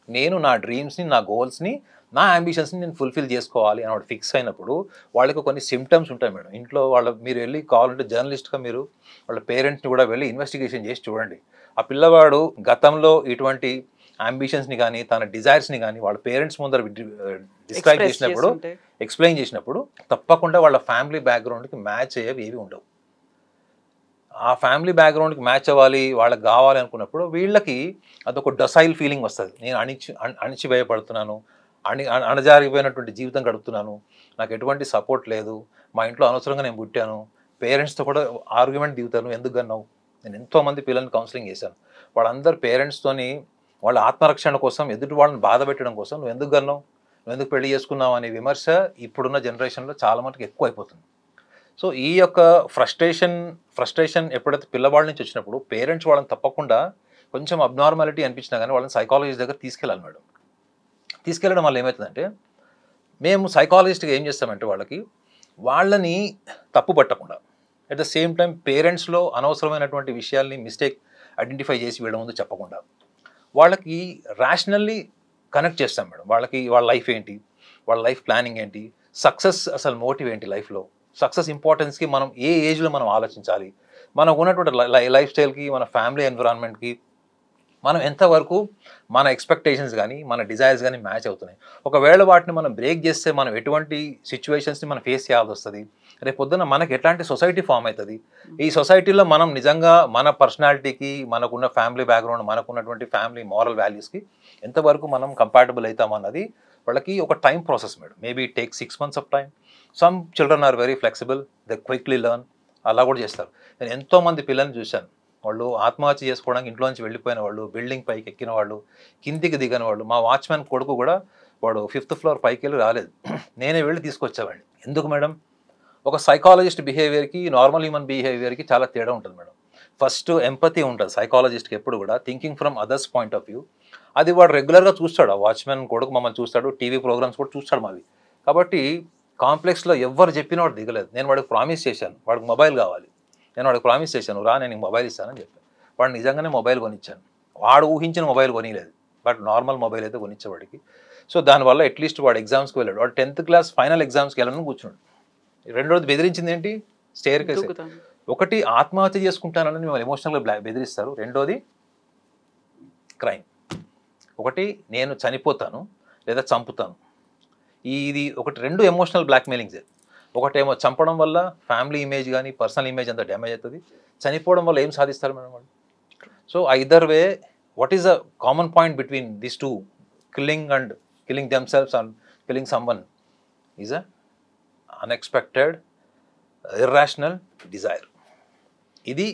నేను నా డ్రీమ్స్ని, నా గోల్స్ని, నా అంబిషన్స్ని నేను ఫుల్ఫిల్ చేసుకోవాలి అని వాడు ఫిక్స్ అయినప్పుడు వాళ్ళకి కొన్ని సిమ్టమ్స్ ఉంటాయి మేడం. ఇంట్లో మీరు వెళ్ళి కావాలంటే జర్నలిస్ట్గా మీరు వాళ్ళ పేరెంట్స్ని కూడా వెళ్ళి ఇన్వెస్టిగేషన్ చేసి చూడండి. ఆ పిల్లవాడు గతంలో ఇటువంటి అంబిషన్స్ని కానీ తన డిజైర్స్ని కానీ వాళ్ళ పేరెంట్స్ ముందర ఎక్స్ప్లెయిన్ చేసినప్పుడు తప్పకుండా వాళ్ళ ఫ్యామిలీ బ్యాక్గ్రౌండ్కి మ్యాచ్ అయ్యేవి ఏవి ఉండవు. ఆ ఫ్యామిలీ బ్యాక్గ్రౌండ్కి మ్యాచ్ అవ్వాలి, వాళ్ళకి కావాలి అనుకున్నప్పుడు వీళ్ళకి అదొక డొసైల్ ఫీలింగ్ వస్తుంది. నేను అణిచివేయబడుతున్నాను, అణజారిపోయినటువంటి జీవితం గడుపుతున్నాను, నాకు ఎటువంటి సపోర్ట్ లేదు, మా ఇంట్లో అనవసరంగా నేను పుట్టాను, పేరెంట్స్తో కూడా ఆర్గ్యుమెంట్ దిగుతారు, నువ్వు ఎందుకు కన్నావు. నేను ఎంతోమంది పిల్లల్ని కౌన్సిలింగ్ చేశాను, వాళ్ళందరూ పేరెంట్స్తోని వాళ్ళ ఆత్మరక్షణ కోసం ఎదుటి వాళ్ళని బాధ పెట్టడం కోసం నువ్వు ఎందుకు కన్నావు, నువ్వు ఎందుకు పెళ్లి చేసుకున్నావు అనే విమర్శ ఇప్పుడున్న జనరేషన్లో చాలా మటుకు ఎక్కువ అయిపోతుంది. సో ఈ యొక్క ఫ్రస్ట్రేషన్ ఎప్పుడైతే పిల్లవాళ్ళ నుంచి వచ్చినప్పుడు పేరెంట్స్ వాళ్ళని తప్పకుండా కొంచెం అబ్నార్మాలిటీ అనిపించినా కానీ వాళ్ళని సైకాలజిస్ట్ దగ్గర తీసుకెళ్ళాలి మేడం. తీసుకెళ్ళడం వల్ల ఏమవుతుందంటే, మేము సైకాలజిస్ట్గా ఏం చేస్తామంటే వాళ్ళని తప్పు పట్టకుండా అట్ ద సేమ్ టైం పేరెంట్స్లో అనవసరమైనటువంటి విషయాల్ని మిస్టేక్ ఐడెంటిఫై చేసి వీళ్ళ ముందు చెప్పకుండా వాళ్ళకి ర్యాషనల్లీ కనెక్ట్ చేస్తాం మేడం. వాళ్ళ లైఫ్ ఏంటి, వాళ్ళ లైఫ్ ప్లానింగ్ ఏంటి, సక్సెస్ అసలు మోటివ్ ఏంటి, లైఫ్లో సక్సెస్ ఇంపార్టెన్స్కి మనం ఏ ఏజ్లో మనం ఆలోచించాలి, మనకు ఉన్నటువంటి లైఫ్ స్టైల్కి, మన ఫ్యామిలీ ఎన్విరాన్మెంట్కి మనం ఎంతవరకు మన ఎక్స్పెక్టేషన్స్ కానీ మన డిజైర్స్ కానీ మ్యాచ్ అవుతున్నాయి. ఒకవేళ వాటిని మనం బ్రేక్ చేస్తే మనం ఎటువంటి సిచ్యువేషన్స్ని మనం ఫేస్ చేయాల్సి వస్తుంది, రేపు పొద్దున్న మనకి ఎట్లాంటి సొసైటీ ఫామ్ అవుతుంది, ఈ సొసైటీలో మనం నిజంగా మన పర్సనాలిటీకి, మనకున్న ఫ్యామిలీ బ్యాక్గ్రౌండ్, మనకున్నటువంటి ఫ్యామిలీ మారల్ వాల్యూస్కి ఎంతవరకు మనం కంపాటబుల్ అవుతామన్నది వాళ్ళకి ఒక time process madam. Maybe it take 6 months of time. Some children are very flexible, they quickly learn, అలా కూడా చేస్తారు. నేను ఎంతోమంది పిల్లల్ని చూశాను, వాళ్ళు ఆత్మహత్య చేసుకోవడానికి ఇంట్లోంచి వెళ్ళిపోయిన వాళ్ళు, బిల్డింగ్ పైకి ఎక్కిన వాళ్ళు, కిందికి దిగిన వాళ్ళు. మా వాచ్మెన్ కొడుకు కూడా వాడు 5th floor పైకి వెళ్ళి రాలేదు, నేనే వెళ్ళి తీసుకొచ్చేవాడిని. ఎందుకు మేడం, ఒక సైకాలజిస్ట్ బిహేవియర్కి నార్మల్ హ్యూమన్ బిహేవియర్కి చాలా తేడా ఉంటుంది మేడం. ఫస్ట్ ఎంపతి ఉంటుంది సైకాలజిస్ట్కి ఎప్పుడు కూడా, thinking from others point of view. అది వాడు రెగ్యులర్గా చూస్తాడు, ఆ వాచ్మెన్ కొడుకు మమ్మల్ని చూస్తాడు, టీవీ ప్రోగ్రామ్స్ కూడా చూస్తాడు మావి. కాబట్టి కాంప్లెక్స్లో ఎవరు చెప్పినా వాడు దిగలేదు. నేను వాడికి ప్రామిస్ చేశాను, వాడికి మొబైల్ కావాలి, నేను వాడికి ప్రామిస్ చేశాను, రా నేను మొబైల్ ఇస్తానని చెప్పాను. వాడు నిజంగానే మొబైల్ కొనిచ్చాను. వాడు ఊహించిన మొబైల్ కొనిలేదు, బట్ నార్మల్ మొబైల్ అయితే కొనిచ్చేవాడికి. సో దానివల్ల అట్లీస్ట్ వాడు ఎగ్జామ్స్కి వెళ్ళాడు. వాడు 10th class ఫైనల్ ఎగ్జామ్స్కి వెళ్ళాలని కూర్చున్నాడు. రెండోది బెదిరించింది ఏంటి, స్టేర్ కేస్. ఒకటి ఆత్మహత్య చేసుకుంటానని మిమ్మల్ని ఎమోషనల్గా బెదిరిస్తారు, రెండోది క్రైమ్. ఒకటి నేను చనిపోతాను లేదా చంపుతాను, ఇది ఒకటి, రెండు ఎమోషనల్ బ్లాక్మెయిలింగ్సే. ఒకటేమో చంపడం వల్ల ఫ్యామిలీ ఇమేజ్ కానీ పర్సనల్ ఇమేజ్ అంతా డ్యామేజ్ అవుతుంది, చనిపోవడం వల్ల ఏం సాధిస్తారు మేడం వాళ్ళు. So either way, what is the common point between this two, killing themselves and killing someone is a unexpected irrational desire. ఇది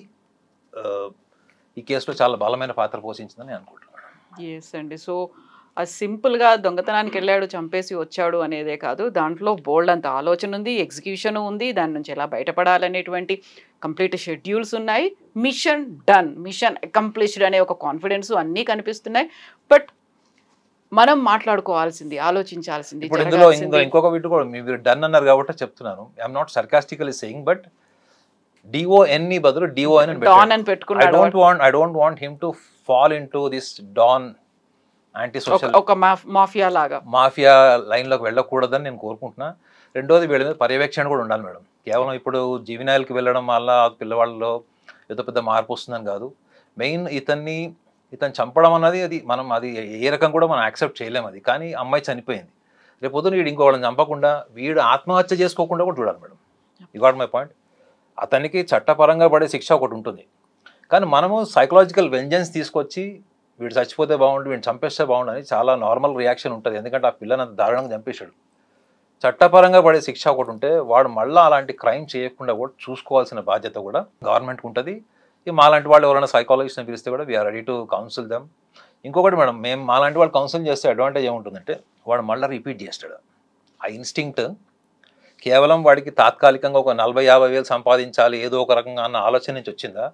ఈ కేసులో చాలా బలమైన పాత్ర పోషించిందని అనుకుంటున్నాను. ఎస్ అండి. సో సింపుల్గా దొంగతనానికి వెళ్ళాడు, చంపేసి వచ్చాడు అనేదే కాదు, దాంట్లో బోల్డ్ అంత ఆలోచన ఉంది, ఎగ్జిక్యూషన్ ఉంది, దాని నుంచి ఎలా బయటపడాలనేటువంటి కంప్లీట్ షెడ్యూల్స్ ఉన్నాయి, మిషన్ డన్, మిషన్ అకంప్లిష్డ్ అనే ఒక కాన్ఫిడెన్స్ అన్నీ కనిపిస్తున్నాయి. బట్ మనం మాట్లాడుకోవాల్సింది, ఆలోచించాల్సింది. ఇప్పుడు ఇందులో ఇంకొక వీటి కూడా మీరు డన్ అన్నారు కాబట్టి చెప్తున్నాను, I'm not sarcastically saying, but DON బదులు DON అని పెట్టుకున్నాడు. I don't want him to fall into this Don anti social, ఒక మాఫియా లాగా, మాఫియా లైన్లోకి వెళ్ళకూడదని నేను కోరుకుంటున్నా. రెండోది వీళ్ళ మీద పర్యవేక్షణ కూడా ఉండాలి మేడం. కేవలం ఇప్పుడు జీవినాయలకి వెళ్ళడం వల్ల పిల్లవాళ్ళలో ఏదో పెద్ద మార్పు వస్తుందని కాదు, మెయిన్ ఇతను చంపడం అన్నది అది ఏ రకం కూడా మనం యాక్సెప్ట్ చేయలేము. అది కానీ అమ్మాయి చనిపోయింది, రేపు పొద్దున వీడు ఇంకోళ్ళని చంపకుండా వీడు ఆత్మహత్య చేసుకోకుండా కూడా చూడాలి madam. You got my point. అతనికి చట్టపరంగా పడే శిక్ష ఒకటి ఉంటుంది, కానీ మనము సైకలాజికల్ వెంజెన్స్ తీసుకొచ్చి వీడు చచ్చిపోతే బాగుండు, వీడిని చంపేస్తే బాగుండు అని చాలా నార్మల్ రియాక్షన్ ఉంటుంది. ఎందుకంటే ఆ పిల్లని అంత దారుణంగా చంపేశాడు. చట్టపరంగా పడే శిక్ష ఒకటి ఉంటే వాడు మళ్ళీ అలాంటి క్రైమ్ చేయకుండా కూడా చూసుకోవాల్సిన బాధ్యత కూడా గవర్నమెంట్కి ఉంటుంది. మాలాంటి వాళ్ళు ఎవరైనా సైకాలజిస్ట్ని పిలిస్తే కూడా we are ready to counsel them. ఇంకొకటి మేడం, మేము మాలాంటి వాళ్ళు కౌన్సిల్ చేస్తే అడ్వాంటేజ్ ఏముంటుందంటే వాడు మళ్ళీ రిపీట్ చేస్తాడు. ఆ ఇన్స్టింక్ట్ కేవలం వాడికి తాత్కాలికంగా ఒక 40-50 వేలు సంపాదించాలి ఏదో ఒక రకంగా అన్న ఆలోచన నుంచి వచ్చిందా,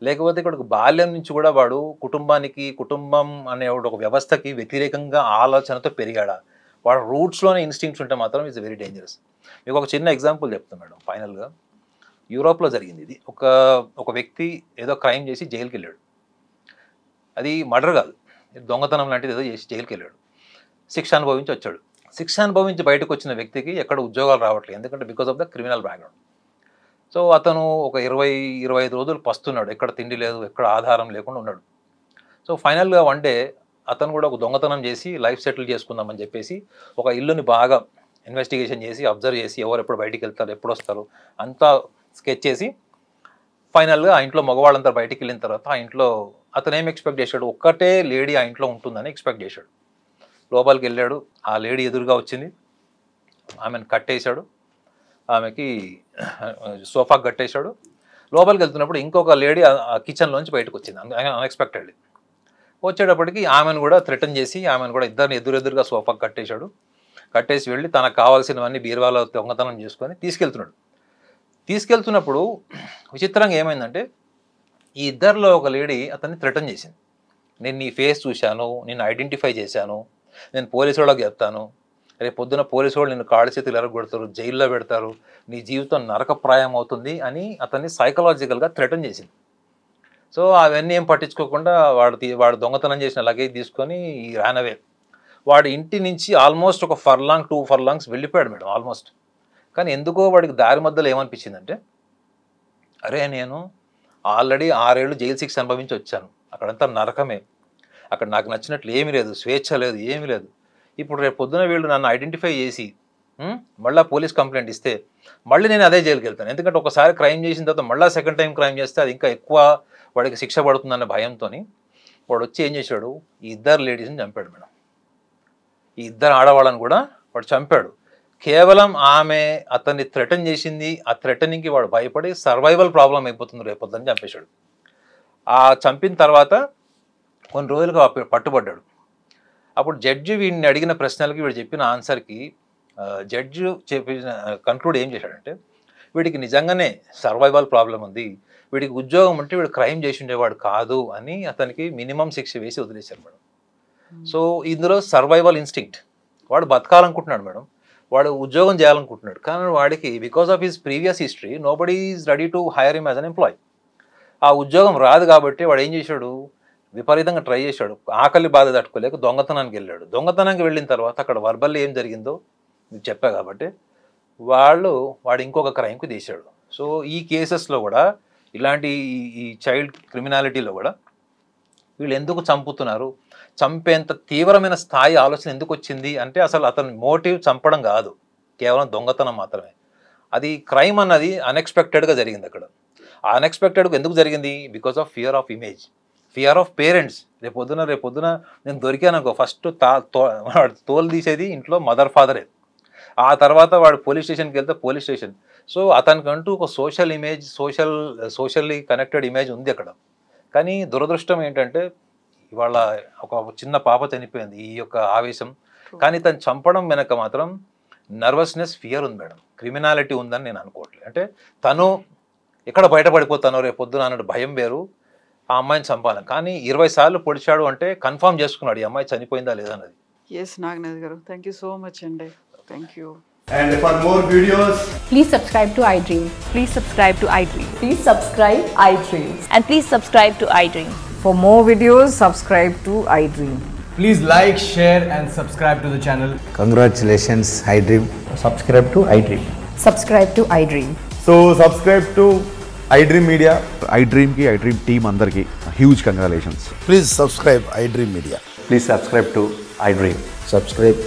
లేకపోతే ఇక్కడ బాల్యం నుంచి కూడా వాడు కుటుంబం అనే ఒక వ్యవస్థకి వ్యతిరేకంగా ఆలోచనతో పెరిగాడా, వాడు రూట్స్లోనే ఇన్స్టింక్ట్స్ ఉంటే మాత్రం ఇట్స్ వెరీ డేంజరస్. మీకు ఒక చిన్న ఎగ్జాంపుల్ చెప్తాను మేడం. ఫైనల్గా యూరోప్లో జరిగింది ఇది. ఒక వ్యక్తి ఏదో క్రైమ్ చేసి జైలుకి వెళ్ళాడు. అది మర్డర్ కాదు, దొంగతనం లాంటిది ఏదో చేసి జైలుకి వెళ్ళాడు. శిక్ష అనుభవించి వచ్చాడు. శిక్ష అనుభవించి బయటకు వచ్చిన వ్యక్తికి ఎక్కడ ఉద్యోగాలు రావట్లేదు, ఎందుకంటే because of the criminal background. So అతను ఒక 20-25 రోజులు పస్తున్నాడు, ఎక్కడ తిండి లేదు, ఎక్కడ ఆధారం లేకుండా ఉన్నాడు. సో ఫైనల్గా వన్ డే అతను కూడా ఒక దొంగతనం చేసి లైఫ్ సెటిల్ చేసుకుందామని చెప్పేసి ఒక ఇల్లుని బాగా ఇన్వెస్టిగేషన్ చేసి అబ్జర్వ్ చేసి ఎవరు ఎప్పుడు బయటికి వెళ్తారు, ఎప్పుడు వస్తారు అంతా స్కెచ్ చేసి ఫైనల్గా ఆ ఇంట్లో మగవాళ్ళంతా బయటికి వెళ్ళిన తర్వాత ఆ ఇంట్లో అతను ఏం ఎక్స్పెక్ట్ చేశాడు, ఒక్కటే లేడీ ఆ ఇంట్లో ఉంటుందని ఎక్స్పెక్ట్ చేశాడు. లోపలికి వెళ్ళాడు, ఆ లేడీ ఎదురుగా వచ్చింది, ఆమెను కట్టేశాడు. ఆమెకి సోఫా కట్టేశాడు. లోపలికి వెళ్తున్నప్పుడు ఇంకొక లేడీ ఆ కిచెన్లోంచి బయటకు వచ్చింది అన్ఎక్స్పెక్టెడ్లీ. వచ్చేటప్పటికి ఆమెను కూడా థ్రెటన్ చేసి ఆమెను కూడా ఇద్దరిని ఎదురెదురుగా సోఫా కట్టేసి వెళ్ళి తనకు కావాల్సినవన్నీ బీరువాలో దొంగతనం చేసుకొని తీసుకెళ్తున్నప్పుడు విచిత్రంగా ఏమైందంటే ఈ ఇద్దరిలో ఒక లేడీ అతన్ని థ్రెటన్ చేసింది. నేను నీ ఫేస్ చూశాను, నేను ఐడెంటిఫై చేశాను, నేను పోలీసు వాళ్ళకి చెప్తాను, రేపు పొద్దున పోలీసు వాళ్ళు నిన్ను కాళ్ళ చేతులు ఎరగొడతారు, జైల్లో పెడతారు, నీ జీవితం నరకప్రాయం అవుతుంది అని అతన్ని సైకలాజికల్గా థ్రెటన్ చేసింది. సో అవన్నీ ఏం పట్టించుకోకుండా వాడు దొంగతనం చేసిన లగేజ్ తీసుకొని రానవే. వాడి ఇంటి నుంచి ఆల్మోస్ట్ ఒక 2 ఫర్లాంగ్స్ వెళ్ళిపోయాడు మేడం ఆల్మోస్ట్. కానీ ఎందుకో వాడికి దారి మధ్యలో ఏమనిపించిందంటే, అరే నేను ఆల్రెడీ 6 ఏళ్ళు జైలు శిక్ష అనుభవించి వచ్చాను, అక్కడంతా నరకమే, అక్కడ నాకు నచ్చినట్లు ఏమీ లేదు, స్వేచ్ఛ లేదు, ఏమీ లేదు. ఇప్పుడు రేపు పొద్దున వీళ్ళు నన్ను ఐడెంటిఫై చేసి మళ్ళీ పోలీస్ కంప్లైంట్ ఇస్తే మళ్ళీ నేను అదే జైలుకి వెళ్తాను. ఎందుకంటే ఒకసారి క్రైమ్ చేసిన తర్వాత మళ్ళీ సెకండ్ టైం క్రైమ్ చేస్తే అది ఇంకా ఎక్కువ వాడికి శిక్ష పడుతుందన్న భయంతో వాడు వచ్చి ఏం చేశాడు, ఈ ఇద్దరు లేడీస్ని చంపాడు మేడం. ఈ ఇద్దరు ఆడవాళ్ళని కూడా వాడు చంపాడు. కేవలం ఆమె అతన్ని థ్రెటన్ చేసింది, ఆ థ్రెటనింగ్కి వాడు భయపడి సర్వైవల్ ప్రాబ్లం అయిపోతుంది రేపొద్దని చంపేశాడు. ఆ చంపిన తర్వాత కొన్ని రోజులుగా పట్టుబడ్డాడు. అప్పుడు జడ్జి వీడిని అడిగిన ప్రశ్నలకి వీడు చెప్పిన ఆన్సర్కి జడ్జి చెప్పిన కన్క్లూడ్ ఏం చేశాడంటే, వీడికి నిజంగానే సర్వైవల్ ప్రాబ్లం ఉంది, వీడికి ఉద్యోగం ఉంటే వీడు క్రైమ్ చేసి ఉండేవాడు కాదు అని అతనికి మినిమం శిక్ష వేసి వదిలేశారు మేడం. సో ఇందులో సర్వైవల్ ఇన్స్టింక్ట్, వాడు బతకాలనుకుంటున్నాడు మేడం, వాడు ఉద్యోగం చేయాలనుకుంటున్నాడు, కానీ వాడికి because of his previous history nobody is ready to hire him as an employee. ఆ ఉద్యోగం రాదు కాబట్టి వాడు ఏం చేశాడు, విపరీతంగా ట్రై చేశాడు, ఆకలి బాధ తట్టుకోలేక దొంగతనానికి వెళ్ళాడు. దొంగతనానికి వెళ్ళిన తర్వాత అక్కడ వర్బల్లీ ఏం జరిగిందో మీకు చెప్పా కాబట్టి వాడు ఇంకొక క్రైమ్కి తీశాడు. సో ఈ కేసెస్లో కూడా ఇలాంటి ఈ చైల్డ్ క్రిమినాలిటీలో కూడా వీళ్ళు ఎందుకు చంపుతున్నారు, చంపేంత తీవ్రమైన స్థాయి ఆలోచన ఎందుకు వచ్చింది అంటే అసలు అతని మోటివ్ చంపడం కాదు, కేవలం దొంగతనం మాత్రమే. అది క్రైమ్ అన్నది అన్ఎక్స్పెక్టెడ్గా జరిగింది. అక్కడ అన్ఎక్స్పెక్టెడ్గా ఎందుకు జరిగింది, because of fear of image, fear of parents. రేపొద్దున నేను దొరికానుకో ఫస్ట్ వాడు తోలు తీసేది ఇంట్లో మదర్ ఫాదరే, ఆ తర్వాత వాడు పోలీస్ స్టేషన్కి వెళ్తే పోలీస్ స్టేషన్. సో అతనికంటూ ఒక social image, socially connected image ఉంది అక్కడ. కానీ దురదృష్టం ఏంటంటే ఇవాళ ఒక చిన్న పాప చనిపోయింది ఈ యొక్క ఆవేశం, కానీ తను చంపడం వెనక మాత్రం నర్వస్నెస్, ఫియర్ ఉంది మేడం, క్రిమినాలిటీ ఉందని నేను అనుకోవట్లేదు. అంటే తను ఎక్కడ బయటపడిపోతానో రేపు పొద్దున అన్నట్టు భయం వేరు, ఆ అమ్మాయిని చంపాలని. కానీ 20 సార్లు పొడిచాడు అంటే కన్ఫర్మ్ చేసుకున్నాడు ఈ అమ్మాయి చనిపోయిందా లేదా అన్నది. ఎస్ నాగనాథ్ గారు, థ్యాంక్ యూ సో మచ్ అండి. Thank you. And for more videos, please subscribe to iDream. Please subscribe to iDream. Please subscribe iDream. And please subscribe to iDream. For more videos, subscribe to iDream. please like, share and subscribe to the channel. Congratulations, iDream. Subscribe to iDream. Subscribe to iDream. So subscribe to iDream Media. iDream ki iDream team andarki huge congratulations. Please subscribe iDream Media. Please subscribe to iDream. Subscribe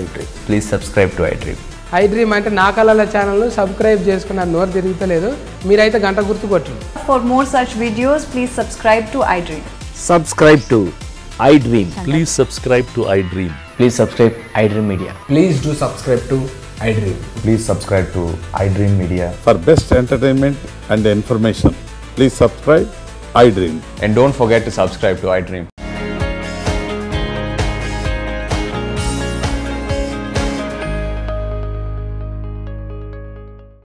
iDream. Please subscribe to iDream. iDream అంటే నా కళల ఛానల్ను subscribe చేసుకున్న నోరు తిరుగుతలేదు, మీరైతే గంట గుర్తు కొట్టండి. For more such videos, please subscribe to iDream. Subscribe to iDream. Please subscribe to iDream. Please subscribe iDream Media. Please do subscribe to iDream. Please subscribe to iDream Media. For best entertainment and information, please subscribe iDream. And don't forget to subscribe to iDream.